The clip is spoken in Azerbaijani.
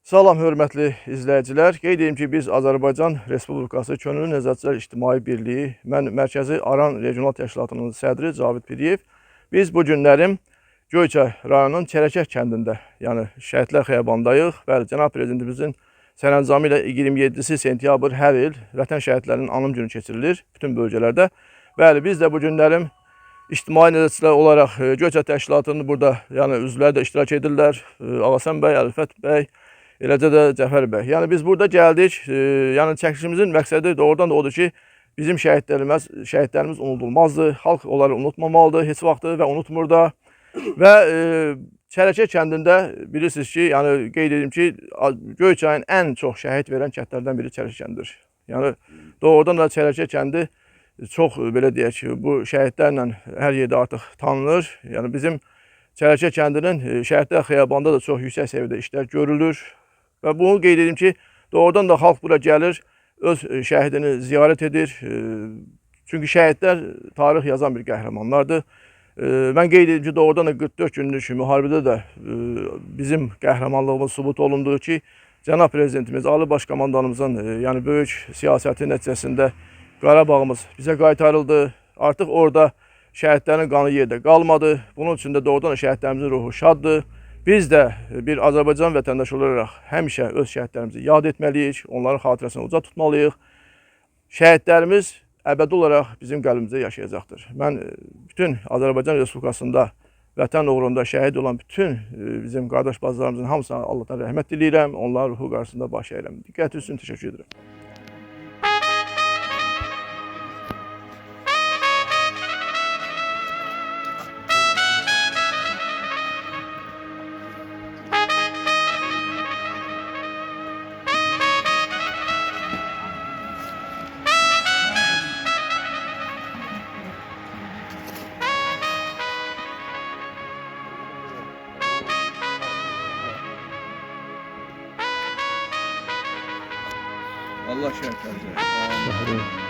Salam hörmətli izləyicilər. Qeyd edim ki, biz Azərbaycan Respublikası Könüllü Nəzarətçilər İctimai Birliyi, mən Mərkəzi Aran Regional Təşkilatının sədri Cavid Piriyev. Biz bu günlərim Göyçay rayonunun Çərəkək kəndində, yəni Şəhidlər Xiyabanındayıq. Bəli, cənab prezidentimizin sərəncamı ilə 27 sentyabr hər il Vətən şəhidlərinin anım günü keçirilir bütün bölgələrdə. Bəli, biz də bu günlərim İctimai nəzarətçilər olaraq Göyçay təşkilatının burada, yəni üzvləri də iştirak edirlər. Ağasən bəy, Əlifət bəy, eləcə də Cəfər bəy. Yəni biz burada gəldik. Yəni çəkilişimizin məqsədi doğrudan da odur ki, bizim şəhidlərimiz unudulmazdır. Xalq onları unutmamalıdır heç vaxtı və unutmur da. Və Çərəkək kəndində bilirsiniz ki, yəni qeyd edim ki, Göyçayın ən çox şəhid verən kəndlərdən biri Çərəkək kəndidir. Yəni doğrudan da Çərəkək kəndi çox belə deyək ki, bu şəhidlərlə hər yerdə artıq tanınır. Yəni bizim Çərəkək kəndinin Şəhidlər Xiyabanında da çox yüksək səviyyədə işlər görülür. Və bunu qeyd edim ki, doğrudan da xalq bura gəlir, öz şəhidini ziyarət edir. Çünki şəhidlər tarix yazan bir qəhrəmanlardır. Mən qeyd edim ki, doğrudan da 44 günlük müharibədə də bizim qəhrəmanlığımız sübut olundu ki, cənab prezidentimiz, Ali Baş Komandanımızın yəni böyük siyasəti nəticəsində Qarabağımız bizə qaytarıldı. Artıq orada şəhidlərin qanı yerdə qalmadı. Bunun üçün də doğrudan da şəhidlərimizin ruhu şaddır. Biz də bir Azərbaycan vətəndaşı olaraq həmişə öz şəhidlərimizi yad etməliyik, onların xatirəsini uca tutmalıyıq. Şəhidlərimiz əbədi olaraq bizim qəlbimizdə yaşayacaqdır. Mən bütün Azərbaycan Respublikasında vətən uğrunda şəhid olan bütün bizim qardaş bacılarımızın hamısına Allahdan rəhmət diləyirəm. Onların ruhu qarşısında baş əyirəm. Diqqətiniz üçün təşəkkür edirəm. Allah şəhidlərimizə.